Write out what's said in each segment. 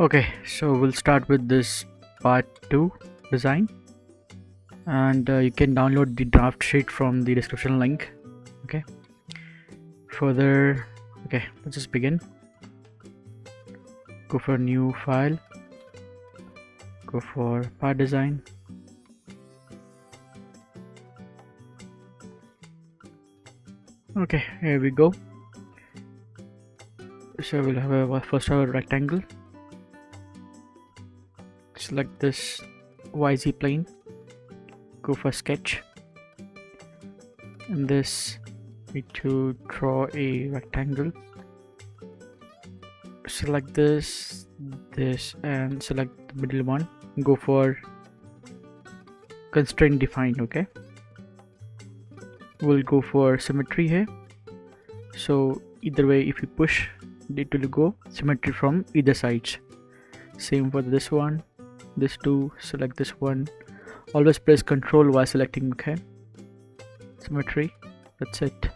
Okay, so we'll start with this part 2 design, and you can download the draft sheet from the description link. Okay, let's just begin. Go for new file, go for part design. Okay, here we go. So we'll have first have a rectangle. Select this YZ plane, go for sketch, and this need to draw a rectangle. Select this, and select the middle one. Go for constraint defined. Okay, we'll go for symmetry here. So either way, if you push, it will go symmetry from either sides. Same for this one, this two. Select this one. Always press Ctrl while selecting. Okay, symmetry. That's it.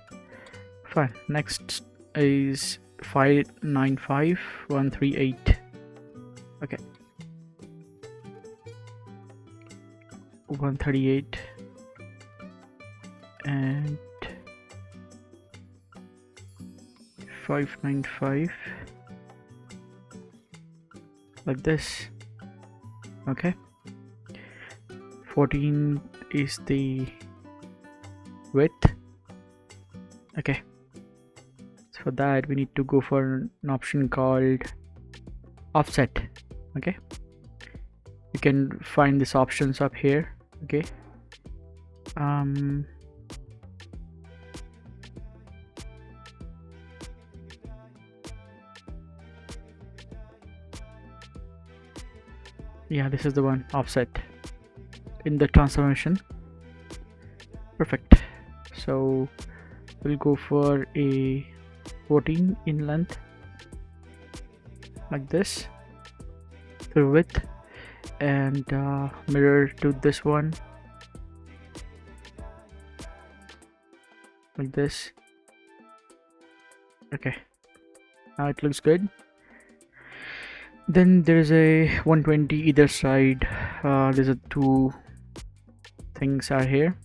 Fine. Next is 595138. Okay, 138 and 595, like this. Okay, 14 is the width. Okay, so for that we need to go for an option called offset. Okay, you can find these options up here. Okay, yeah, this is the one, offset, in the transformation. Perfect. So we'll go for a 14 in length, like this, the width, and mirror to this one, like this. Okay, now it looks good. Then there's a 120 either side. There's a two things are here,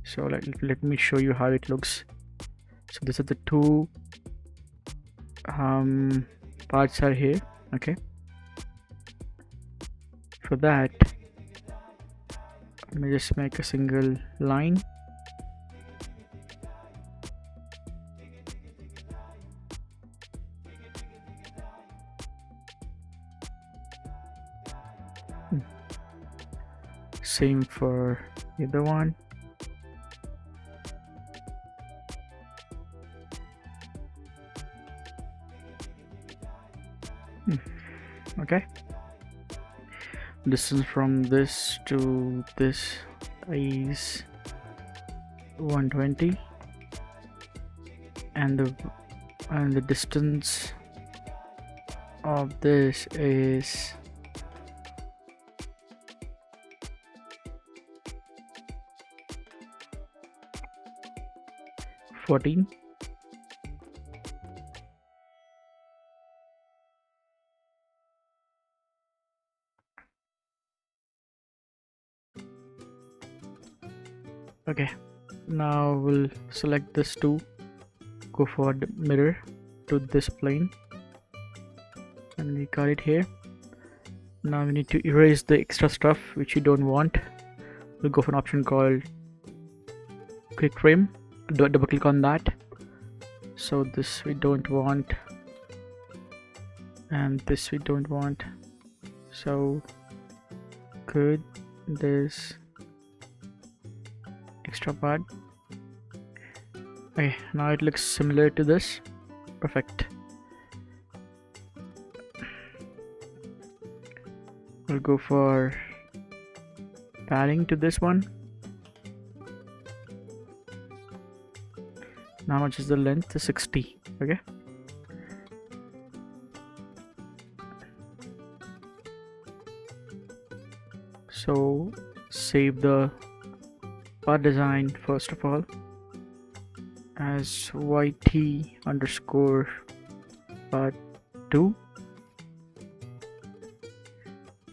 so let me show you how it looks. So these are the two parts are here. Okay, for that let me just make a single line. Same for the other one. Okay, distance from this to this is 120, and the distance of this is 14. Okay, now we'll select this two, go for the mirror to this plane, and we got it here. Now we need to erase the extra stuff which you don't want. We'll go for an option called quick trim. Double click on that. So this we don't want, and this we don't want. So good, this extra part. Okay, now it looks similar to this. Perfect. We'll go for padding to this one. Now how much is the length? 60. Okay, so save the part design first of all as YT underscore part 2.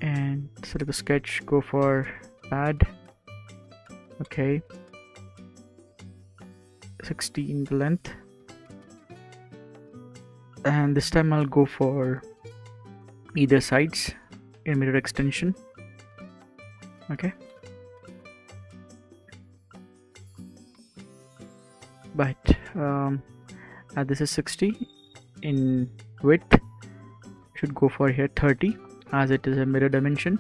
and select the sketch, go for add. Okay, 60 in the length, and this time I'll go for either sides in mirror extension. Okay, but this is 60 in width, should go for here 30 as it is a mirror dimension,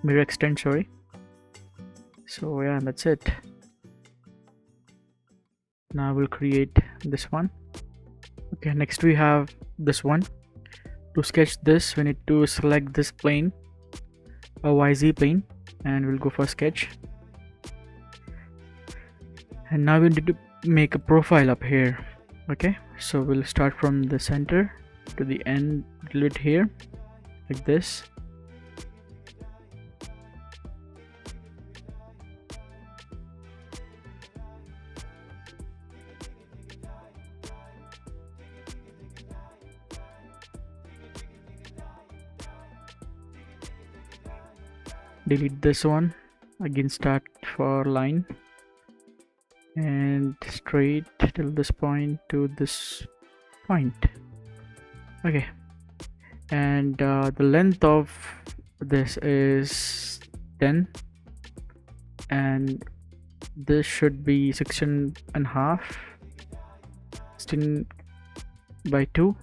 mirror extend, sorry. So yeah, that's it. Now we'll create this one. Okay, next we have this one. To sketch this, we need to select this plane, a YZ plane, and we'll go for sketch. And now we need to make a profile up here. Okay, so we'll start from the center to the end, a little bit here, like this. Delete this one, again start for line and straight till this point to this point. Okay, and the length of this is 10, and this should be 16.5, 16 by 2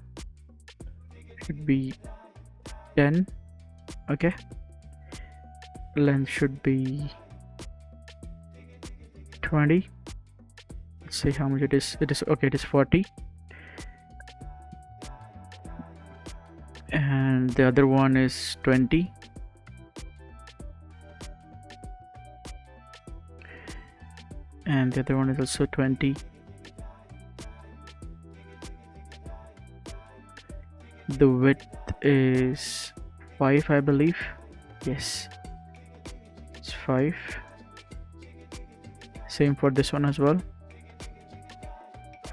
should be 10. Okay, length should be 20. Let's see how much it is. Okay, it is 40, and the other one is 20, and the other one is also 20. The width is 5, I believe. Yes, it's 5. Same for this one as well,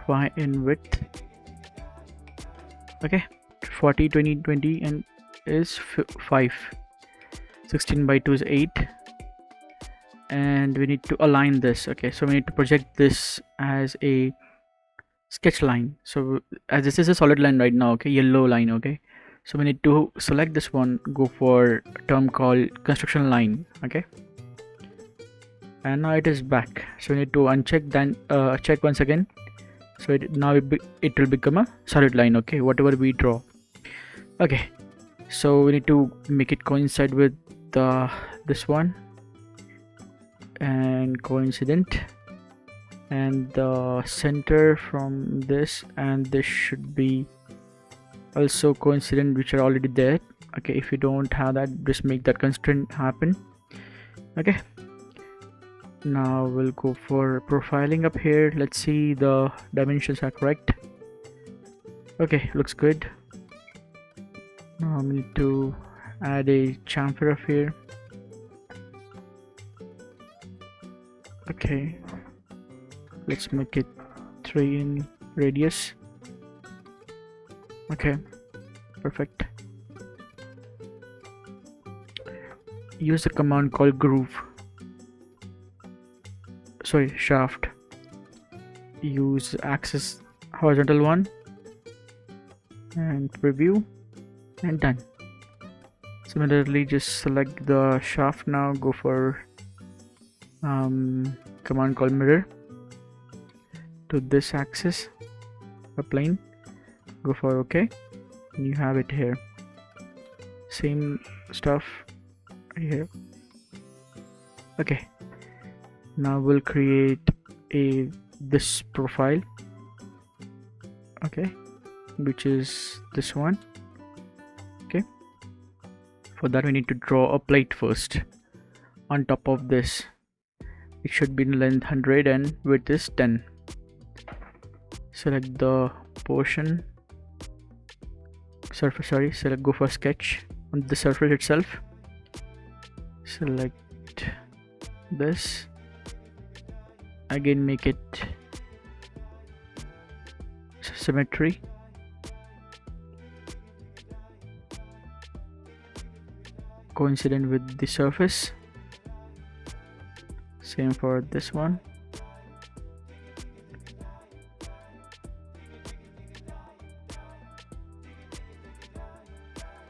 5 in width. Okay, 40, 20, 20, and is 5. 16 by 2 is 8, and we need to align this. Okay, so we need to project this as a sketch line. So as this is a solid line right now, okay, yellow line. Okay, so we need to select this one, go for a term called construction line. Okay, and now it is back, so we need to uncheck, then check once again. So it will become a solid line. Okay, whatever we draw. Okay, so we need to make it coincide with this one and coincident, and the center from this and this should be also coincident, which are already there. Okay, if you don't have that, just make that constraint happen. Okay, now we'll go for profiling up here. Let's see the dimensions are correct. Okay, looks good. Now we need to add a chamfer up here. Okay, let's make it 3 in radius. Okay, perfect. Use the command called shaft. Use axis horizontal one and preview, and done. Similarly, just select the shaft now, go for command called mirror to this axis, a plane, go for OK, and you have it here. Same stuff here. Okay, now we'll create this profile. Okay, which is this one. Okay, for that we need to draw a plate first on top of this. It should be in length 100 and width is 10. Select the portion, surface, go for sketch on the surface itself. Select this, again make it symmetry, coincident with the surface. Same for this one.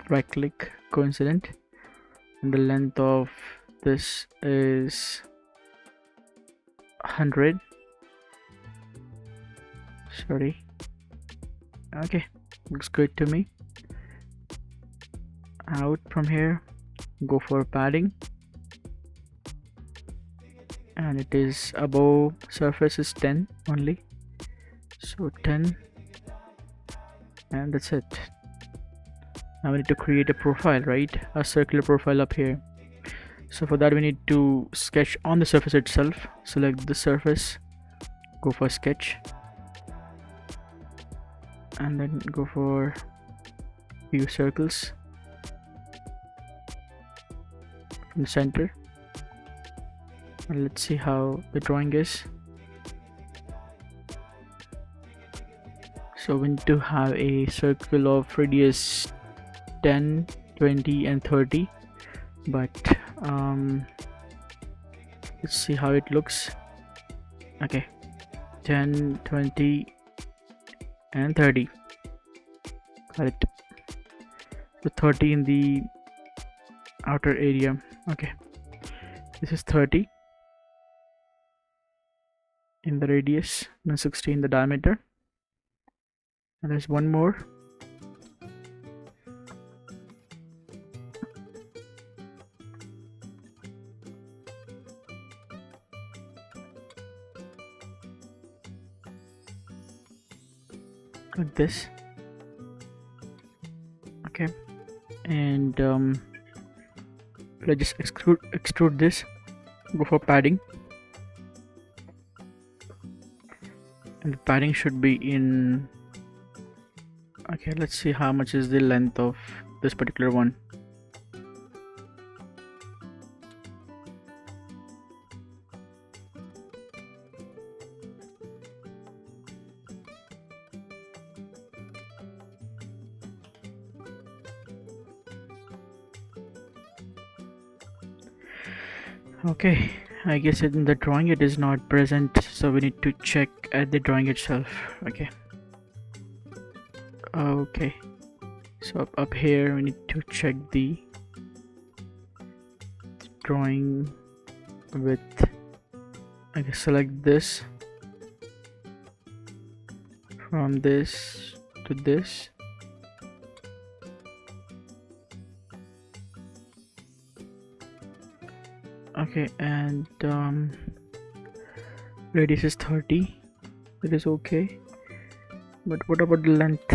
Right click, coincident, and the length of this is 100. Sorry. Okay, looks good to me. Out from here, go for padding, and it is above surface is 10 only, so 10, and that's it. Now we need to create a profile, right? A circular profile up here. So for that we need to sketch on the surface itself. Select the surface, go for sketch, and then go for view circles from the center, and let's see how the drawing is. So we need to have a circle of radius 10, 20 and 30, but let's see how it looks. Okay, 10, 20 and 30. Got it. So 30 in the outer area. Okay, this is 30 in the radius and 60 in the diameter, and there's one more. Like this. Okay, and let's just extrude this. Go for padding, and the padding should be in. Okay, let's see how much is the length of this particular one. Okay, I guess in the drawing it is not present, so we need to check at the drawing itself. Okay, so up here we need to check the drawing width. I guess select this, from this to this. Okay, and radius is 30. It is okay, but what about the length?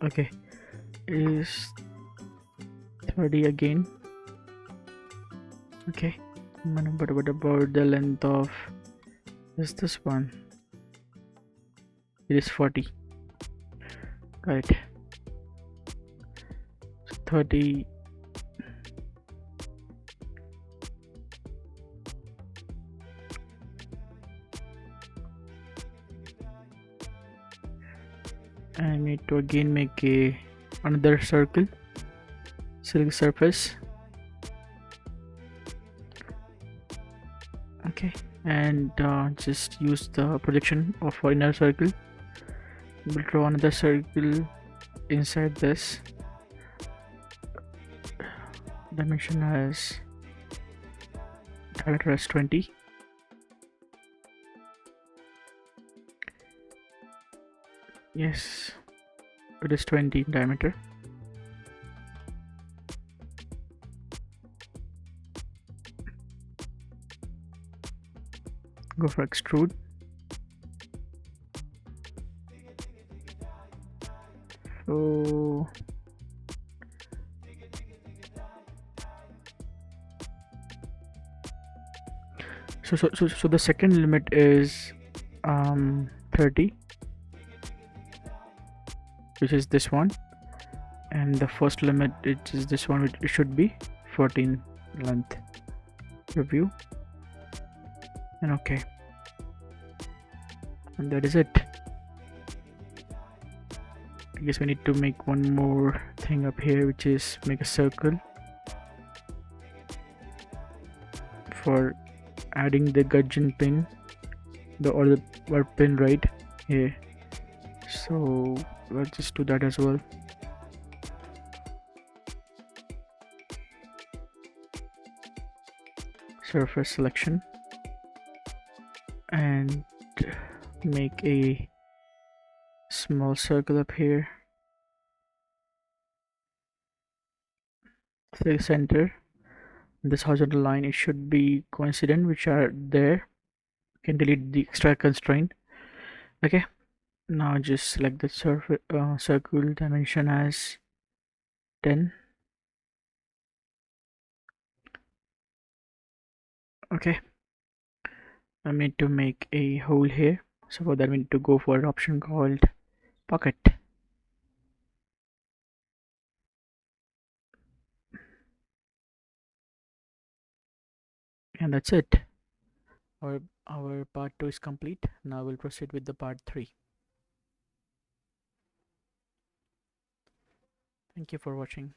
Okay, is 30 again. Okay, but what about the length of this one? It is 40. Right, so 30. I need to again make another circle. Select surface. Okay, and just use the projection of our inner circle. We'll draw another circle inside this. Dimension as diameter as 20. Yes, it is 20 in diameter. Go for extrude. So the second limit is 30, which is this one, and the first limit, it is this one, which it should be 14 length. Review, and okay, and that is it. I guess we need to make one more thing up here, which is make a circle for adding the gudgeon pin, the pin right here. So let's just do that as well. Surface selection and make a small circle up here. The center, this horizontal line, it should be coincident, which are there. You can delete the extra constraint. Okay, now just select the circle dimension as 10. Okay, I need to make a hole here, so for that we need to go for an option called pocket. And that's it. Our part 2 is complete. Now we'll proceed with the part 3. Thank you for watching.